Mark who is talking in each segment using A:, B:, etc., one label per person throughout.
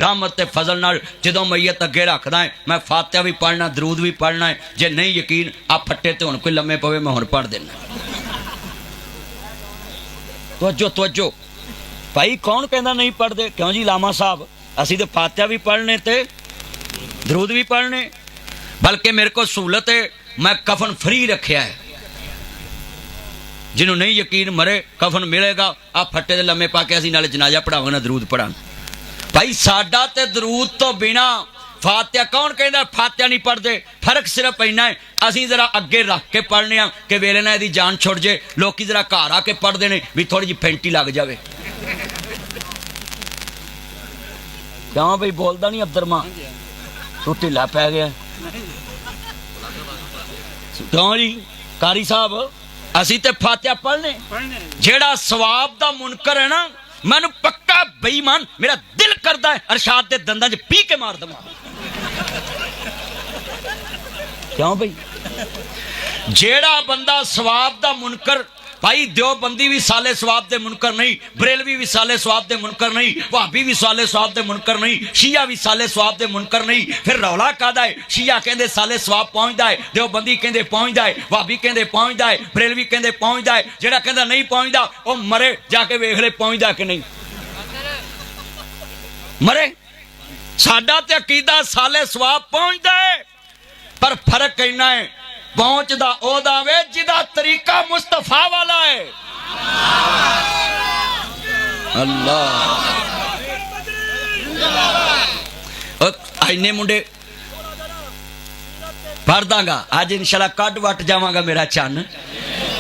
A: रहमत ते फजल नाल जदों मैयत अगे रखदा है मैं फातिहा भी पढ़ना दरूद भी पढ़ना है। जे नहीं यकीन आ फट्टे ते हुण कोई लम्मे पवे मैं हुण पढ़ देना। तवज्जो तवज्जो भाई कौन कहंदा नहीं पढ़दे? क्यों जी लामा साहब असीं ते फातिहा भी पढ़ने ते दरूद भी पढ़ने, बल्कि मेरे को सहूलत है मैं कफन फ्री रखिया है। जिन्हों नहीं यकीन मरे कफन मिलेगा आ फट्टे दे लम्मे पा के असीं नाले जनाजा पढ़ावांगे ना दरूद पढ़ां। भाई साडा ते दरूद तो बिना फातिहा कौन कहता फातिहा नहीं पढ़ते? फर्क सिर्फ इन्ना है असीं जरा अगे रख के पढ़ने कि वेले ना इहदी जान छुड़ जे, लोग जरा घर आके पढ़ते हैं भी थोड़ी जी फेंटी लग जाए। क्यों भाई बोलता नहीं अब्दुर्मा तू ढिला पै गया? क्यों जी कारी साहब असीं ते फातिहा पढ़ने जेड़ा सवाब दा मुनकर है ना मैनू पक्का बेईमान मेरा दिल करता है अरशाद के दंदां च पी के मार दवा। क्यों भाई जेड़ा बंदा सवाब दा मुनकर, भाई देवबंदी भी साले सवाब दे मुनकर नहीं, बरेलवी भी साले सवाब दे मुनकर नहीं, वहाबी भी साले सवाब दे मुनकर नहीं, शिया भी साले सवाब दे मुनकर नहीं। फिर रौला कादा है? शिया कहंदे साले सवाब पहुंचदा है, देवबंदी कहंदे पहुंचदा है, वहाबी कहंदे पहुंचदा है, बरेलवी कहंदे पहुंचदा है। जेड़ा कहंदा नहीं पहुंचदा ओ मरे जाके वेख ले पहुंचदा कि नहीं मरे। साडा ते अकीदा साले सवाब पहुंचदा है, पर फर्क इन्ना है पहुंचदा ओदा वे जिदा तरीका मुस्तफा वाला है। अल्लाह इन्ने मुंडे पढ़ दांगा अज इंशाल्लाह कट वट जावांगा मेरा चन।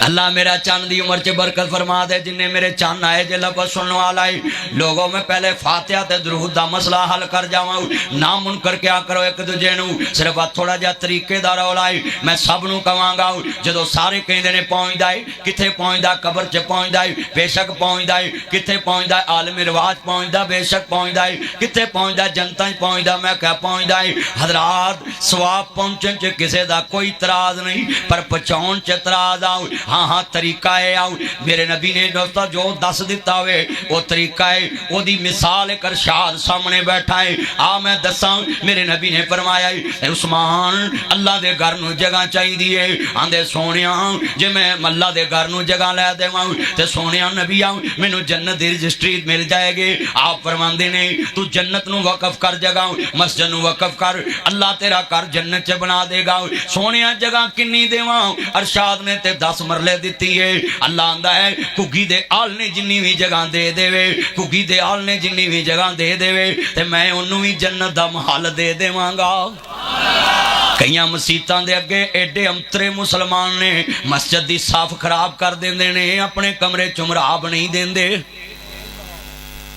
A: अल्लाह मेरा चन दी उम्र च बरकत फरमा दे। जिन्ने मेरे चन आए जे लफ्ज़ सुनने वाला है लोगों में पहले फातिहा ते दरूद दा मसला हल कर जावां। ना मुनकर क्या करो एक दूजे नूं, सिर्फ थोड़ा जिहा तरीके दा रौला है। मैं सब नूं कहांगा जदों सारे कहंदे ने पहुंचदा है, किथे पहुंचदा? कबर च पहुंचदा है, बेशक पहुंचदा है। किथे पहुंचदा? आलम रिवाज पहुंचदा, बेशक पहुंचदा है। किथे पहुंचदा? जनता च पहुंचदा, मैं क्या पहुंचदा है। हजरात सवाब पहुंचण च किसे दा कोई इतराज नहीं, पर पहुंचाउण च इतराज आओ। हाँ हाँ तरीका है आओ। मेरे नबी ने दोस्तों जो दस दिता वे वो तरीका है, ओदी मिसाल एक अरशाद सामने बैठा है। आ मैं दसा मेरे नबी ने फरमाया उस्मान अल्लाह दे घर नूं जगह चाहिदी है। आंदे सोनिया जे मैं अल्लाह दे घर नूं जगह लै देवां ते सोनिया नबी आ मैनूं जन्नत दी रजिस्ट्री मिल जाएगी। आप फरमांदे ने तू जन्नत नूं वकफ कर, जगह मस्जिद नूं वकफ कर, अल्लाह तेरा घर जन्नत च बना देगा। सोनिया जगह किन्नी देवां? अरशाद ने ते 10 मरले दिती है। अल्लाह आंदा है घुग्गी दे आल ने जिन्नी भी जगह दे देवे, घुग्गी दे आल ने जिन्नी भी जगह दे देवे ते मैं उन्नू भी जन्नत दा महल दे देवांगा। कई मसीतां दे अगे एडे अंतरे मुसलमान ने मस्जिद दी साफ खराब कर देंदे ने, अपने कमरे च मराब नहीं देंदे,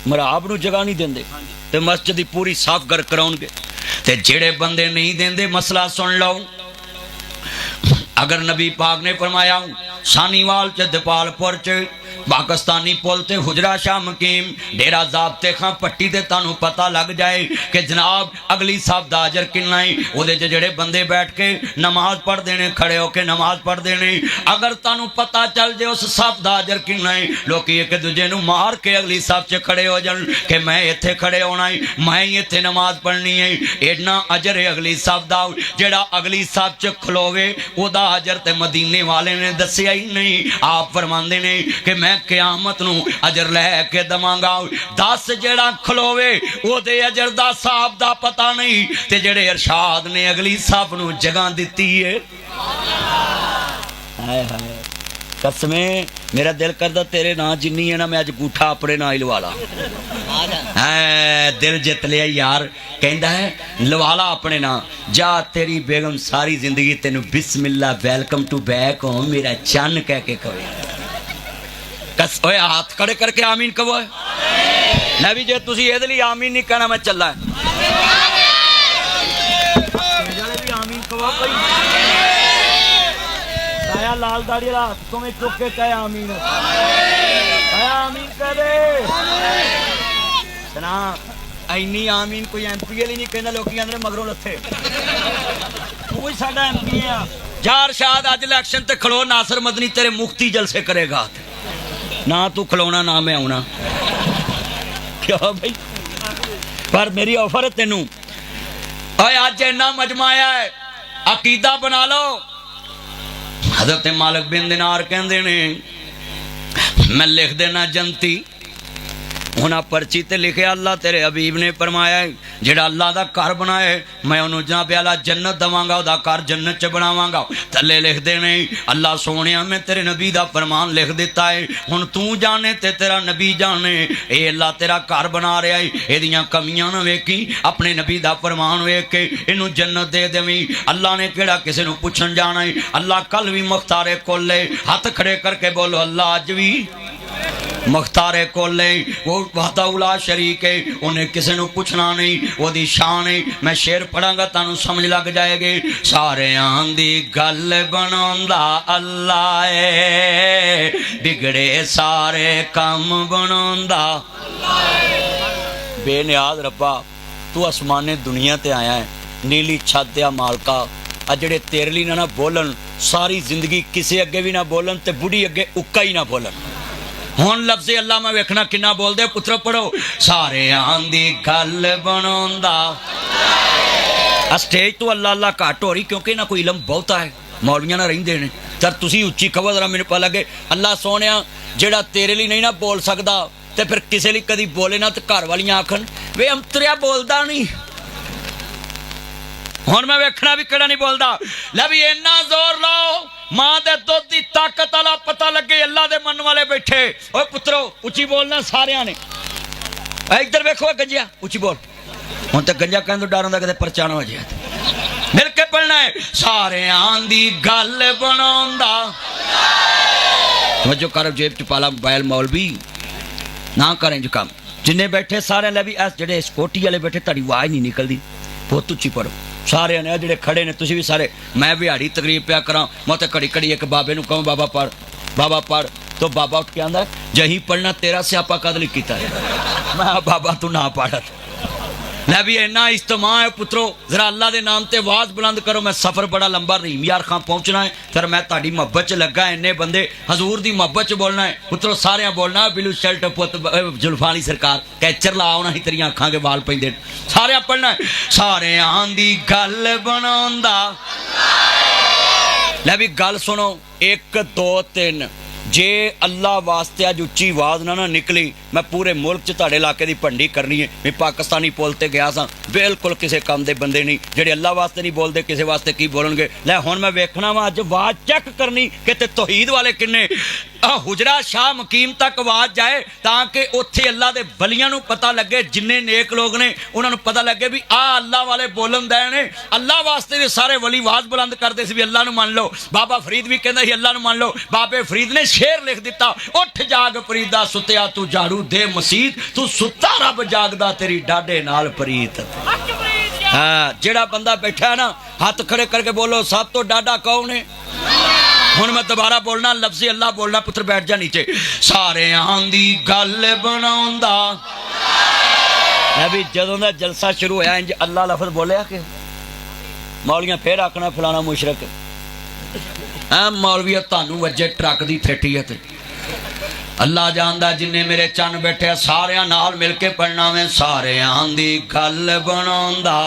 A: मराब नूं जगह नहीं देंदे ते मस्जिद दी पूरी साफ कर कराउणगे। ते जेड़े बंदे नहीं देंदे मसला सुन लो। अगर नबी पाक ने फरमाया सानीवाल च दपालपुर च पाकिस्तानी पुल ते हुजरा शाह मकीम डेरा ज़ाब्ते खां पट्टी ते तानू पता लग जाए कि जनाब अगली साहब दा अजर किन्ना है। उहदे च जेड़े बंदे बैठ के नमाज पढ़ते हैं, खड़े होके नमाज पढ़ते हैं, अगर तानू पता चल जाए उस साहब दा अजर किन्ना है, लोग एक दूजे नू मार के अगली साहब च खड़े हो जान कि मैं इत्थे खड़े होना है, मैं ही इत्थे नमाज पढ़नी है। एडना अजर है अगली साहब दा। जेड़ा अगली साहब च खलोवे ओदा अजर ते मदीने वाले ने दस्सिया ही नहीं। आप फरमांदे ने कि मैं क़यामत नूं अजर लैके दवांगा। 10 जेड़ा खलोवे ओदे अजर दा साहब दा पता नहीं ते जेड़े अरशाद ने अगली साहब नूं जगह दिती है। हाय हाय कसमे मेरा दिल करदा तेरे नां जिन्नी है ना मैं अज गूठा अपने नां ही लवा ला। दिल जित लिया यार, कहंदा है लवाला अपने नां। जा तेरी बेगम सारी जिंदगी तेनू बिस्मिल्ला वेलकम टू बैक होम मेरा चन कह के कहे। कस ओए हाथ खड़े करके आमीन कहो। मैं भी जे तुसी इहदे लई आमीन नहीं कहना मैं चला आमीन कहो। आया लाल दाढ़ी वाला हाथ को में चुक के कहे आमीन, आमीन कह दे ना। इन्नी आमीन कोई MP नहीं कहना, लोग आंदे मगरों लथे तू ही साडा MP है। जार शाद अज इलैक्शन ते खलो, नासर मदनी तेरे मुफ्ती जलसे करेगा। ना तू खलोना ना मैं आना। क्या भाई पर मेरी ऑफर है तेनू, ओए अज इन्ना मजमा आया है, अकीदा बना लो। हजरत मालिक बिन दिनार कहंदे ने मैं लिख देना जनती, उन्हें पर्ची ते लिखे अल्लाह तेरे हबीब ने फरमाया जेड़ा अल्लाह दा घर बनाए मैं उन्होंने जनाबे आला जन्नत देवांगा, उहदा घर जन्नत च बनावांगा। थल्ले लिख देने अल्लाह सोने मैं तेरे नबी दा फरमान लिख दिता है, हुण तू जाने ते तेरा नबी जाने, ये अल्लाह तेरा घर बना रहा है, एदियां कमियां ना वेखी, अपने नबी दा फरमान वेख के इनू जन्नत दे देवी। अल्लाह ने केड़ा किसी नू पुछण जाना है, अल्लाह कल भी मुख्तारे कोले हाथ खड़े करके बोलो अल्लाह अज भी मुख्तारे कोले, वो वहदाउला शरीक है, उन्हें किसी को पूछना नहीं, वो दी शान है। मैं शेर पढ़ांगा तानू समझ लग जाएगी। सारे आंदी गल बनांदा अल्लाह है, बिगड़े सारे काम बनांदा बेनियाज रब्बा तू आसमाने दुनिया ते आया है, नीली छत या मालका आ जेड़े तेरे लिए ना बोलन सारी जिंदगी किसी अगे भी ना बोलन ते बुढ़ी अगे उक्का ही ना बोलन। हुण लफ्ज़ अल्लाह मैं वेखना किन्ना बोलदे, पुत्रो पढ़ो सारे आंदी गल बनांदा। स्टेज तो अल्लाह अल्लाह घट हो रही क्योंकि ना कोई इलम बहुता है, मौलवियां ना रहिंदे ने, तर तुसी उच्ची खबर जरा मैनूं पता लगे। अल्लाह सोनिया जेड़ा तेरे लिए नहीं ना बोल सकदा ते फिर किसी लिए कदी बोले ना तो घर वालियां आखन वे अंतरिया बोलदा नहीं। हुण मैं वेखना भी किहड़ा नहीं बोलदा। लै भी इन्ना जोर लाओ मां दे दुध की ताकत वाला पता लगे अल्लाह दे मन वाले बैठे। ओए पुत्रो उची बोलना सारिया ने, इधर वेखो गंजिया उची बोल। हुण तो गंजा कहने तो डर होंदा किते परचाना हो जाए। मिल के पढ़ना है सारे आंदी गल बनांदा। जो कर जेब च पाला मोबाइल मौलवी ना करें जो काम जिन्ने बैठे सारे लै भी इस जेडे सिक्योरिटी वाले बैठे ताड़ी आवाज़ नहीं निकलती, बहुत उच्ची पढ़ो सारे ने जेडे खड़े ने तुसी भी सारे। मैं बिहाड़ी तकरीब पिया करा, मैं तो घड़ी घड़ी एक बाबे नूं कहूं बाबा पढ़ तो बाबा उठ के आंदा जही पढ़ना तेरा स्यापा कद लिख कीता है। मैं बाबा तू ना पढ़। लै भी इन्ना इज्तमा है पुत्रो, जरा अल्लाह के नाम से आवाज़ बुलंद करो। मैं सफ़र बड़ा लंबा रहीम यार खां पहुँचना है, फिर मैं ताड़ी मुहब्बत च लगा, इन्ने बंदे हजूर की मुहब्बत च बोलना है पुत्रो, सारे बोलना बिलू शर्ट पुत जुल्फां वाली सरकार कैचर ला आना ही तेरिया अखां के वाल पैंदे सारे पढ़ना है सारे आंदी गल बनांदा। लै भी गल सुनो 1 2 3 जे अल्लाह वास्ते अज उच्ची आवाज़ ना निकली मैं पूरे मुल्क च तुहाडे इलाके की भंडी करनी है। मैं पाकिस्तानी पुल ते गया सा, बिल्कुल किसी काम के बंदे नहीं जेडे अल्लाह वास्ते नहीं बोलते, किसी वास्ते की बोलणगे। लै हुण मैं वेखना वा अज आवाज़ चेक करनी कि तौहीद वाले किन्ने हुजरा शाह मकीम तक आवाज़ जाए ताकि उत्थे अल्लाह के बलियां नूं पता लगे, जिन्ने नेक लोग ने उन्होंने पता लगे भी आ अल्लाह वाले बोलन दे ने। अल्लाह वास्ते भी सारे वली आवाज़ बुलंद करते सी भी अल्लाह नूं मान लो। बाबा फरीद भी कहंदा सी अल्लाह नूं मान लो। बाबे फरीद ने शेर लिख दिता, उठ जाग फरीदा सुत्या तू झाड़ू दे मसीत, तू सुता रब जागदा तेरी डाडे नाल प्रीत। हाँ जेड़ा बंदा बैठा है ना हाथ खड़े करके बोलो सब तो डाडा कौन है। हुण मैं दोबारा बोलना लफ्ज़ अल्लाह बोलना, पुत्र बैठ जा नीचे। सारे आंदी गल बनांदा। अभी जदों दा जलसा शुरू होया इंज अल्लाह लफ्ज़ बोलिया कि मौलियां फिर आखना फलाना मुशरक है। मौलवी तुहानू वजे ट्रक की फेटी है। अल्लाह जानदा जिन्ने मेरे चन बैठे सारिया नाल मिल के पढ़ना में सारे आंदी गल बनांदा।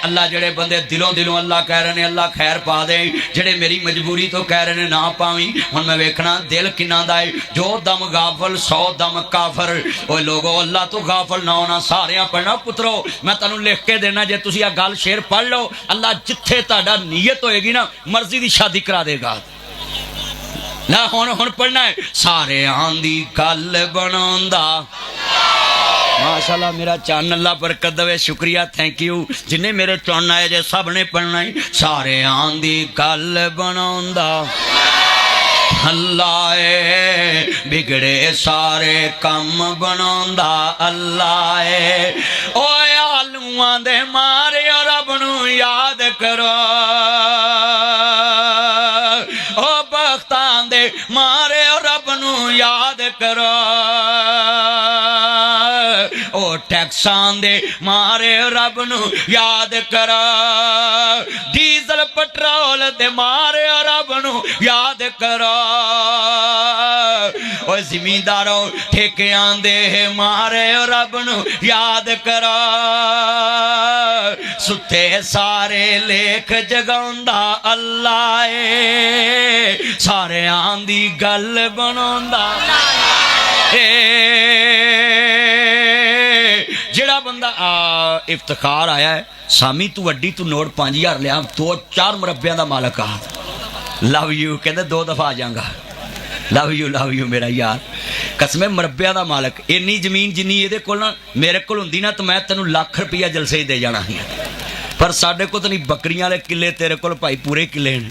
A: अल्लाह जेड़े बंदे दिलों दिलों अल्लाह कह रहे हैं अल्लाह खैर पा दे, जेड़े मेरी मजबूरी तो कह रहे हैं ना पावी। हुण मैं वेखना दिल किन्ना दा है, जो दम गाफल 100 दम काफर। ओए लोगो अल्लाह तो गाफल ना होना सारिया पढ़ना। पुत्रो मैं तुहानू लिख के देना, जे तुसीं आ गल शेर पढ़ लो अल्लाह जिथे तुहाडा नीयत होएगी ना मर्जी की शादी करा देगा। ना हुण पढ़ना है सारे आंदी गल बनांदा। माशाल्लाह मेरा चन अल्लाह बरकत दवे, शुक्रिया थैंक यू। जिन्हें मेरे चन आए जे सब ने पढ़ना है सारे आंदी गल बनांदा। अल्लाह बिगड़े सारे कम बनांदा अल्लाह। ओए आलूआं दे मारे रब नू याद करो, ओ बख्तां दे मारे रब नू याद करो, ओ टैक्सां दे मारे रब नू याद करो, डीजल पेट्रोल दे मारे रब नू याद करो। ओ जिमींदारों ठेकियां दे मारे रब नू याद करो, सुते सारे लेख जगाउंदा अल्लाह ए, सारे आंदी गल बनाउंदा जेड़ा बंदा इफ्तिखार आया है सामी तू वड्डी तू नोट 5000 लिया 2-4 मुरब्बियां दा मालक आ लव यू कहते 2 दफा आ जाऊंगा लव यू मेरा यार कसमें मुरब्बियां दा मालक इन्नी जमीन जिन्नी ये कोल ना मेरे को हुंदी ना तो मैं तेनू लाख रुपया जलसे ही दे जाना ही पर साडे को तो नहीं बकरियां वाले किले तेरे को भाई पूरे किले ने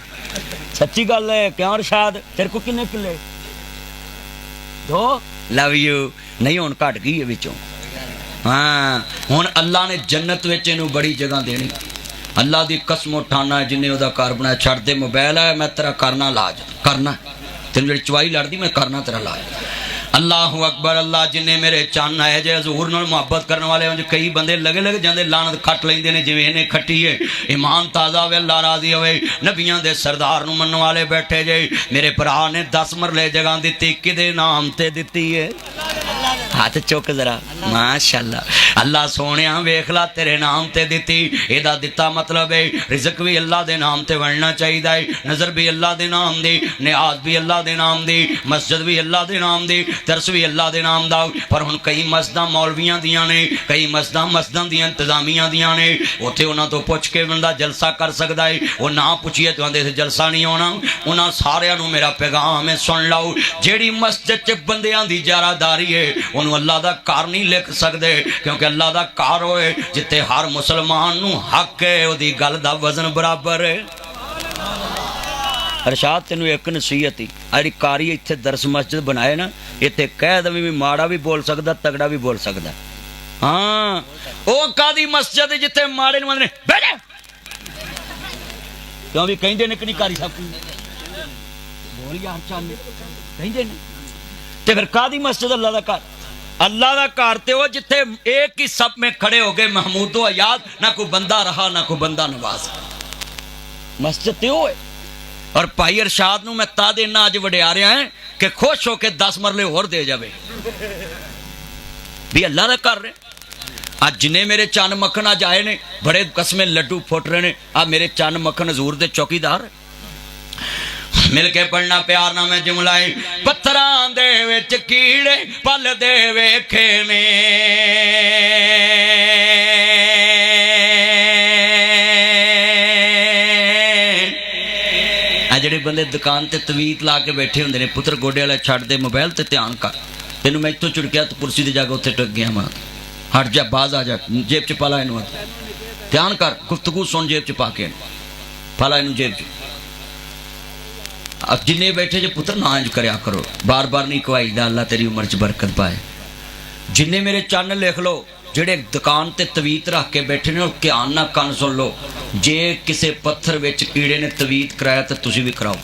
A: सच्ची गल है क्यों रशाद तेरे को किन्ने किले 2 लव यू नहीं हुण घट गई है विचों हाँ हुण अल्लाह ने जन्नत विच इहनूं बड़ी जगह देनी अल्लाह दी कसम उठाना जिन्हें उहदा घर बनाया छड्ड दे मोबाइल है मैं तेरा करना इलाज करना तेन जी चवाई लड़दी मैं करना तेरा इलाज अल्लाह अकबर अल्लाह जिन्हें मेरे चन्न आए जे हजूर नाल मुहब्बत करने वाले उंज कई बंदे लगे जाते लानत खट लेंदे ने जिवें इन्हें खट्टी है ईमान ताज़ा होवे अल्लाह राजी होवे नबियां दे सरदार नूं मनण वाले बैठे जे मेरे भरा ने 10 मरले जगह दित्ती किदे नाम ते दित्ती है हाथ चुक जरा माशाअल्लाह अल्लाह सोने वेख ला तेरे नाम ते दित्ती एदा दिता मतलब है रिजक भी अल्लाह दे नाम ते बनना चाहिए नजर भी अल्लाह दे नाम दी नियाज भी अल्लाह दे नाम दी मस्जिद भी अल्लाह दे नाम दी दरस भी अल्लाह दे नाम दा पर हुण कई मस्जिदां मौलवियां दियां ने कई मस्जिदां दियां इंतजामियां दियां ने उत्थे उन्हां तो पुछ के बंदा जलसा कर सकदा है वो ना पुछिए तो आंदे जलसा नहीं होना उन्हां सारियां नूं मेरा पैगाम है सुन लो जेड़ी मस्जिद च बंदियां दी जारादारी है उन्होंने अल्लाह का घर नहीं लिख सकते क्योंकि अल्लाह का घर होए जिथे हर मुसलमान नूं हक है उहदी गल दा वजन बराबर है अरशाद तेनू एक नसीहत ही अड़ी कारी इत्थे दरस मस्जिद बनाए ना इत्थे कह दवी भी माड़ा भी बोल सकदा तगड़ा भी बोल सकदा हाँ वो कादी मस्जिद जिथे माड़े नूं आंदे ने बैठ क्यों भी कहिंदे ने कि नहीं कारी साहब बोल यार चल कहिंदे ने ते फिर कादी मस्जिद अल्लाह का घर ते वो जिथे एक ही सब में खड़े हो गए महमूदो आयाद ना कोई बंदा रहा ना कोई बंदा नवाज मस्जिद ते वो है और भाई अरशाद नूं मैं ता देना अज वडिया रहा है कि खुश होके 10 मरले होर दे जावे भी अल्लाह का घर है आज जिन्हें मेरे चन्न मक्खन अज आए ने बड़े कसमें लड्डू फुट रहे ने आ मेरे चन्न मक्खन हजूर दे चौकीदार मिल के पढ़ना प्यार ना मैं जुमलाई पत्थरां दे विच कीड़े पल दे वेखे ने आ जेड़े बंदे दुकान ते तवीत ला के बैठे हुंदे ने पुत्र गोडे वाला छड्ड दे मोबाइल ते ध्यान कर तेनू मैं इत्थों झुड़किया तो कुर्सी ते जाके उत्थे टक गया मां हट जा बाज आ जा जेब च पाला इनू ध्यान कर गुफ्तगू सुन जेब च पा के पाला इनू जेब च अब जिन्हें बैठे जो पुत्र ना इंज करया करो बार बार नहीं कवाई दा अल्लाह तेरी उम्र च बरकत पाए जिन्हें मेरे चन्न लिख लो जेड़े दुकान ते तवीत रख के बैठे ने ध्यान ना कन सुन लो जे किसी पत्थर विच कीड़े ने तवीत कराया तो तुसी भी कराओ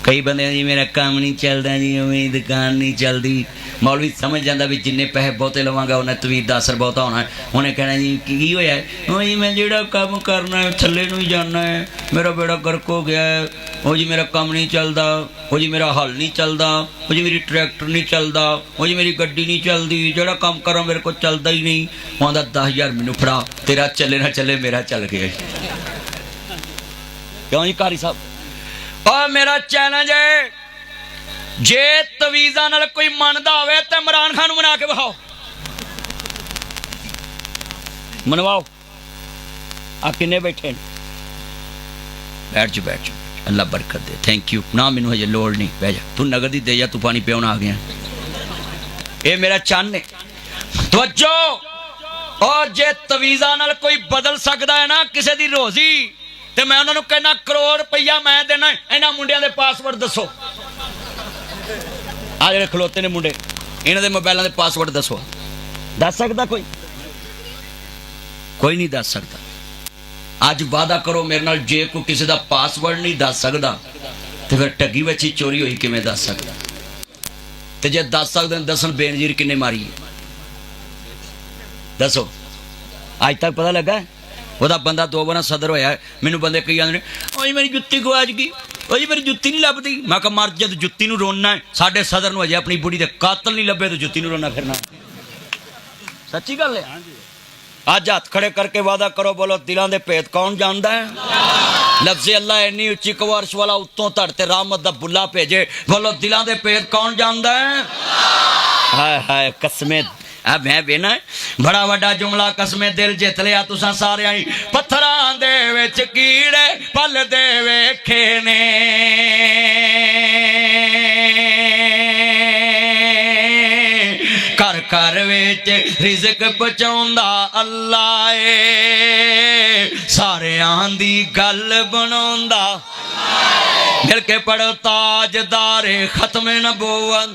A: कई बंदे जी मेरा काम नहीं चलता जी मेरी दुकान नहीं चलती मौलवी समझ जाता भी जिन्ने पैसे बहुते लवांगा उन्हें तवीत का असर बहुता होना है उन्हें कहना जी की होया है जी मैं जो काम करना है थले ही जाना है मेरा बेड़ा गर्क हो गया है वो जी मेरा काम नहीं चलता वो जी मेरा हल नहीं चलता वो जी मेरी ट्रैक्टर नहीं चलता वो जी मेरी गड्डी नहीं चलती जोड़ा काम करो मेरे को चलता ही नहीं आंदा 10,000 मैनू फड़ा तेरा चले ना चले मेरा चल गया क्यों जी कारी साहब और मेरा चैलेंज है जे तवीज़ा नाल कोई मनदा होवे ते इमरान खान मना के बहाओ मनवाओ आ किन्ने बैठे बैठ जा अल्लाह बरकत दे थैंक यू ना मैनू हजे लोड़ नहीं बह जा तू नगद ही दे जा तू पानी पियोना आ गया ये मेरा चन्न है तवज्जो और जे तवीज़ा नाल कोई बदल सकता है ना किसी दी रोजी ते मैं उन्होंने कहना करोड़ रुपया मैं देना इन्हां मुंडियां दे पासवर्ड दसो आ जेड़े खलोते ने मुंडे इन्हां दे मोबाइलां दे पासवर्ड दसो दस सकदा कोई नहीं दस सकता अज वादा करो मेरे नाल जे कोई किसी का पासवर्ड नहीं दस सकता तो फिर ठगी बची चोरी हुई किवें दस सकता तो जे दस सकते दसन बेनजीर किन्ने मारी दसो अज तक पता लगा वह बंदा 2 बार सदर होया। मैनू बंदे कही जाते ओए मेरी जुत्ती गुआच गई, ओए मेरी जुत्ती नहीं लभदी। मैं कहा मर जब जुत्ती नूं रोना है, साडे सदर नूं अजे अपनी बुढ़ी दे कातल नहीं लभे तो जुत्ती नूं रोना फिरना। सच्ची गल है। अज हथ खड़े करके वादा करो, बोलो दिलों के भेद कौन जानता है? लफ्ज़े अल्लाह इन्नी उच्ची कवारश वाला उत्तों धरते रहमत दा बुला भेजे, बोलो दिलों के भेद कौन जानता है? हाय हाय कसमें अब मैं बेना बड़ा वड्डा जुमला, कसमें दिल जित लिया तुसां सारियां ही। पत्थरां दे विच कीड़े पल दे वेखे ने, घर घर विच रिज़क पहुंचाउंदा अल्लाह ए, सारियां दी गल बनाउंदा। मिल के पढ़ो ताजदारे खत्मे नबूवत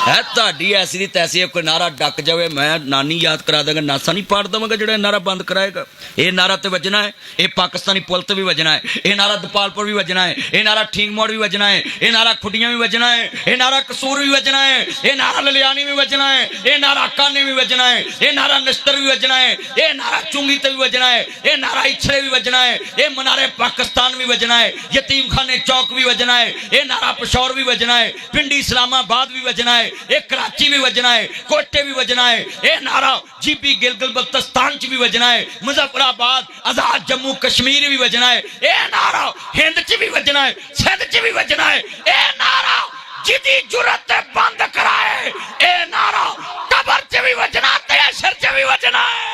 A: है ताड़ी ऐसी दी तैसी। कोई नारा डक जाए मैं नानी याद करा देंगे, नासा नहीं पाड़ देवगा जो नारा बंद कराएगा। ये नारा तो वजना है, ये पाकिस्तानी पुल तो भी वजना है, ये नारा दपालपुर भी वजना है, ये नारा ठीक मोड़ भी वजना है, ये नारा खुडियां भी वजना है, ये नारा कसूर भी वजना है, ये नारा ललियानी भी वजना है, ये नारा काने भी वजना है, ये नारा नश्तर भी वजना है, ये नारा चुंगी ते भी वजना है, ये नारा इछड़े भी वजना है, ये मनारे पाकिस्तान भी वजना है, यतीम खाने चौक भी वजना है, ये नारा पेशौर भी वजना है, पिंडी इस्लामाबाद भी वजना है, ये कराची भी वजना है, कोटे भी वजना है, ये नारा जीपी गिलगित बल्तिस्तान च भी वजना है, मुजफ्फराबाद आजाद जम्मू कश्मीर भी वजना है, ये नारा हिंद च भी वजना है, सिंध च भी वजना है, ये नारा जिदी जुरत बंद कराए, ये नारा कबर च भी वजना ते असर च भी वजना है।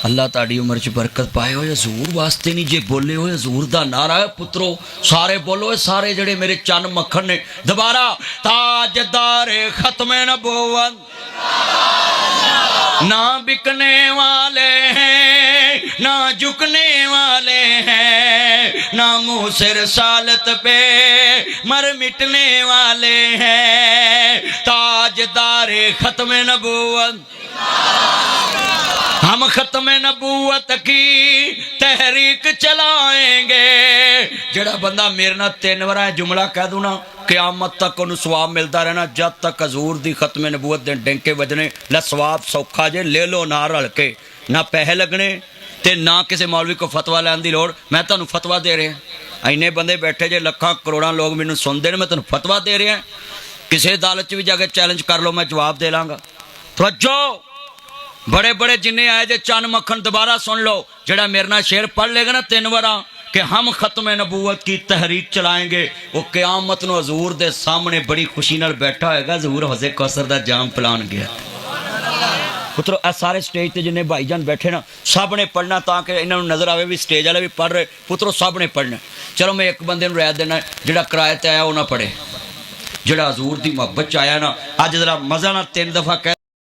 A: अल्लाह ताड़ी उम्र च बरकत पाए हो। हजूर वास्ते नहीं जे बोले हो, हजूर दा नारा है पुत्रो सारे बोलो, सारे जड़े मेरे चन मक्खन ने। दोबारा ताजदारे खत्मे नबूवत, ना बिकने वाले हैं ना झुकने वाले हैं, ना मुँह से रसालत पे मर मिटने वाले हैं। ताजदारे खत्मे नबूवत, हम खत्म नबूवत की तहरीक चलाएंगे। जड़ा बंदा मेरे ना 3 बार जुमला कह दूँ ना, क़यामत तक उन्हें सवाब मिलता रहना। जब तक हजूर दी खत्म नबूवत दे डेंके वजने ला सवाब सौखा जे ले लो ना रल के, ना पैसे लगने ते ना किसी मौलवी को फतवा लैन दी लोड़। मैं तुहानू फतवा दे रहा, इन्ने बंदे बैठे जे लखां करोड़ां लोग मैनू सुनते हैं, मैं तुहानू फतवा दे रहा। किसी अदालत च भी जाके चैलेंज कर लो, मैं जवाब दे लाँगा। तवज्जो बड़े बड़े जिन्हें आए जे चन मक्खन दोबारा सुन लो, जड़ा मेरे नाल शेर पढ़ लेगा ना 3 बार कि हम खत्म नबूवत की तहरीक चलाएंगे, वो क़यामत नूं हजूर दे सामने बड़ी खुशी नाल बैठा होएगा। हजूर हौज़े कौसर दा जाम पिलान गया। पुत्रो ए सारे स्टेज ते जिन्हें भाईजान बैठे ना सब ने पढ़ना, ताकि इन्हों नज़र आवे भी स्टेज वाले भी पढ़ रहे। पुत्रो सब ने पढ़ना। चलो मैं एक बंदे नूं राय देना, जिहड़ा किराए ते आया वो ना पढ़े, जिहड़ा हजूर दी मुहब्बत च आया ना। अज जरा मज़ा ना 3 दफ़ा कह